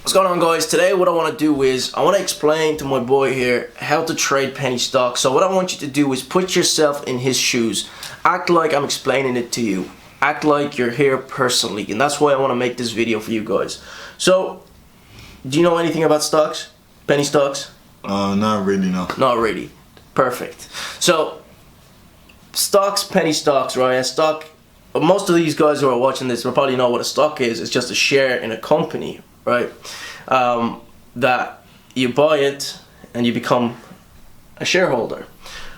What's going on, guys? Today what I want to do is I want to explain to my boy here how to trade penny stock. So what I want you to do is put yourself in his shoes. Act like I'm explaining it to you. Act like you're here personally, and that's why I want to make this video for you guys. So, do you know anything about stocks? Penny stocks? Not really, no. Not really. Perfect. So, stocks, penny stocks, right? A stock, most of these guys who are watching this will probably know what a stock is. It's just a share in a company, right? That you buy it and you become a shareholder,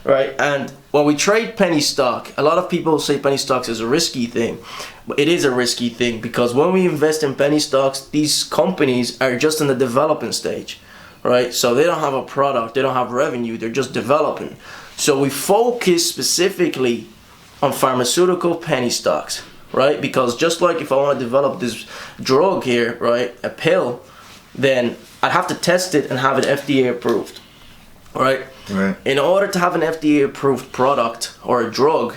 right? And when we trade penny stock, a lot of people say penny stocks is a risky thing, but it is a risky thing because when we invest in penny stocks, these companies are just in the developing stage, right? So they don't have a product, they don't have revenue, they're just developing. So we focus specifically on pharmaceutical penny stocks, right? Because just like if I want to develop this drug here, right, a pill, then I'd have to test it and have it FDA approved, right? Right. In order to have an FDA approved product or a drug,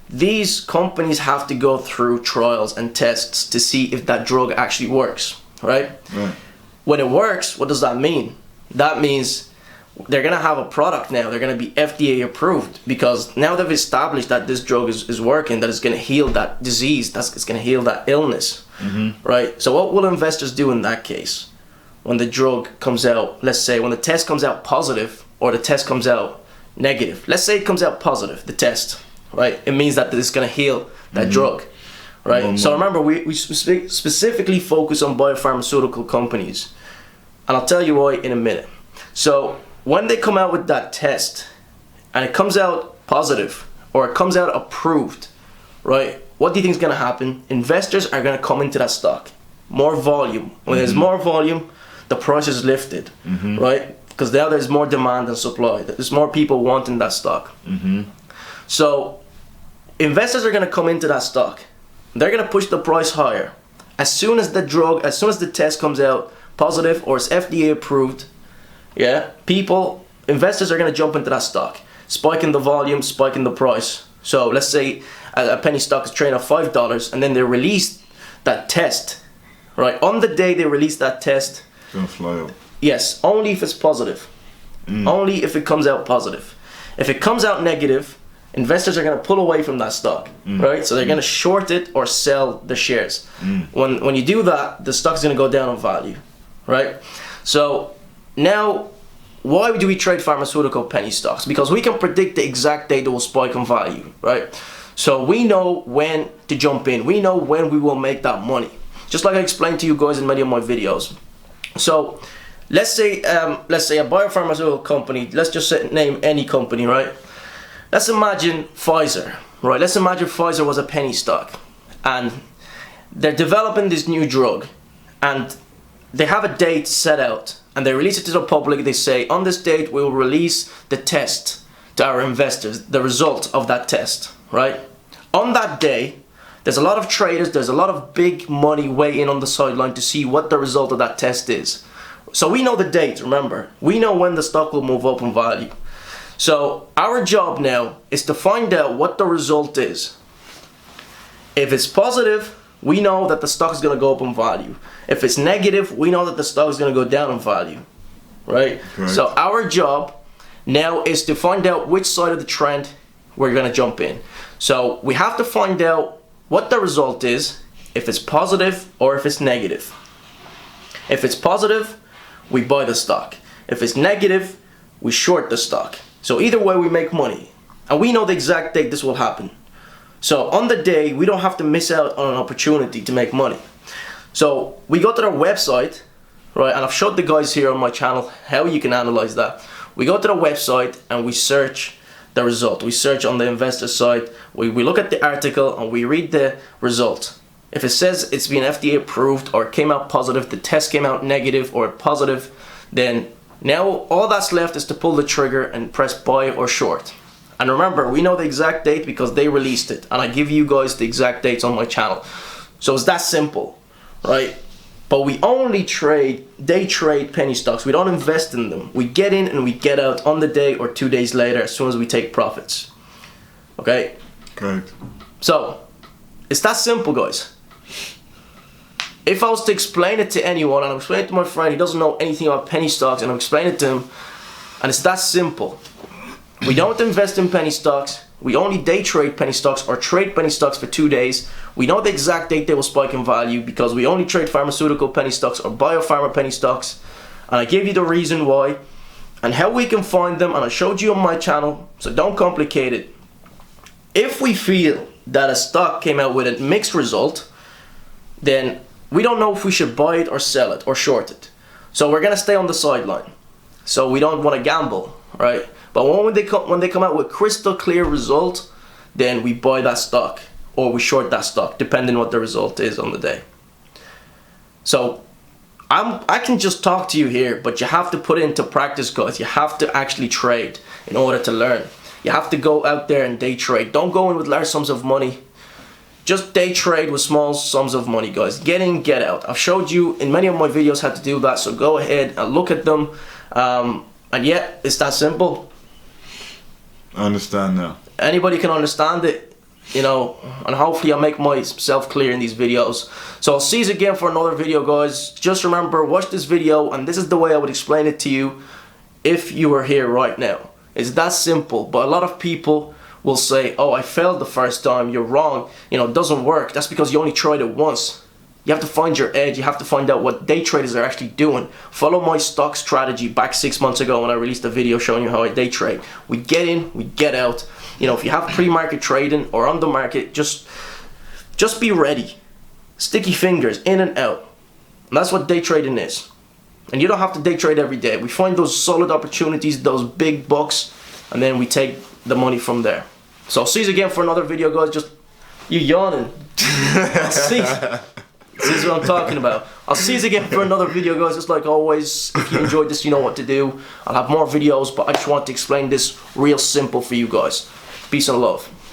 these companies have to go through trials and tests to see if that drug actually works, right? Right. When it works, what does that mean? That means they're going to have a product now. They're going to be FDA approved because now they've established that this drug is working, that it's going to heal that disease, it's going to heal that illness, right? So what will investors do in that case? When the drug comes out, let's say when the test comes out positive or the test comes out negative. Let's say it comes out positive, the test, right? It means that it's going to heal that drug, right? So remember, we specifically focus on biopharmaceutical companies. And I'll tell you why in a minute. So when they come out with that test and it comes out positive or it comes out approved, right? What do you think is going to happen? Investors are going to come into that stock. More volume. When there's more volume, the price is lifted, right? Because now there's more demand than supply. There's more people wanting that stock. So investors are going to come into that stock. They're going to push the price higher. As soon as the test comes out positive or it's FDA approved, investors are going to jump into that stock, spiking the volume, spiking the price. So let's say a penny stock is trading at $5 and then they release that test, right? On the day they release that test, It's gonna fly up. yes, only if it's positive. Only if it comes out positive. If it comes out negative, investors are going to pull away from that stock, right? So they're going to short it or sell the shares. When you do that, the stock's going to go down in value, right? So now, why do we trade pharmaceutical penny stocks? Because we can predict the exact date it will spike in value, right? So we know when to jump in. We know when we will make that money. Just like I explained to you guys in many of my videos. So let's say a biopharmaceutical company, let's just name any company, right? Let's imagine Pfizer, right? Let's imagine Pfizer was a penny stock and they're developing this new drug and they have a date set out and they release it to the public. They say, on this date, we will release the test to our investors, the result of that test, right? On that day, there's a lot of traders, there's a lot of big money waiting on the sideline to see what the result of that test is. So we know the date, remember. We know when the stock will move up in value. So our job now is to find out what the result is. If it's positive, we know that the stock is going to go up in value. If it's negative, we know that the stock is going to go down in value, right? So our job now is to find out which side of the trend we're going to jump in. So we have to find out what the result is, if it's positive or if it's negative. If it's positive, we buy the stock. If it's negative, we short the stock. So either way, we make money. And we know the exact date this will happen. So on the day, we don't have to miss out on an opportunity to make money. So we go to their website, right? And I've showed the guys here on my channel how you can analyze that. We go to the website and we search the result. We search on the investor site. We look at the article and we read the result. If it says it's been FDA approved or it came out positive, the test came out negative or positive, then now all that's left is to pull the trigger and press buy or short. And remember, we know the exact date because they released it. And I give you guys the exact dates on my channel. So it's that simple, right? But we only day trade penny stocks. We don't invest in them. We get in and we get out on the day or 2 days later as soon as we take profits. Okay? Correct. So, it's that simple, guys. if I was to explain it to anyone, and I'm explaining it to my friend, he doesn't know anything about penny stocks, and I'm explaining it to him, and it's that simple. We don't invest in penny stocks. We only day trade penny stocks or trade penny stocks for 2 days. We know the exact date they will spike in value because we only trade pharmaceutical penny stocks or biopharma penny stocks. And I gave you the reason why and how we can find them, and I showed you on my channel, so don't complicate it. If we feel that a stock came out with a mixed result, then we don't know if we should buy it or sell it or short it. So we're gonna stay on the sideline. So we don't want to gamble, right? But when they come out with crystal clear result, then we buy that stock or we short that stock, depending what the result is on the day. So I can just talk to you here, but you have to put it into practice, guys. You have to actually trade in order to learn. You have to go out there and day trade. Don't go in with large sums of money. Just day trade with small sums of money, guys. Get in, get out. I've showed you in many of my videos how to do that, so go ahead and look at them. And yeah, it's that simple. I understand now. Anybody can understand it, you know, and hopefully I make myself clear in these videos. So I'll see you again for another video, guys. Just remember, watch this video, and this is the way I would explain it to you if you were here right now. It's that simple. But a lot of people will say, oh, I failed the first time, you're wrong, you know, it doesn't work. That's because you only tried it once. You have to find your edge. You have to find out what day traders are actually doing. Follow my stock strategy back 6 months ago when I released a video showing you how I day trade. We get in, we get out. You know, if you have pre-market trading or on the market, just be ready. Sticky fingers, in and out. And that's what day trading is. And you don't have to day trade every day. We find those solid opportunities, those big bucks, and then we take the money from there. So I'll see you again for another video, guys. Just, you yawning. This is what I'm talking about. I'll see you again for another video, guys. Just like always, if you enjoyed this, you know what to do. I'll have more videos, but I just want to explain this real simple for you guys. Peace and love.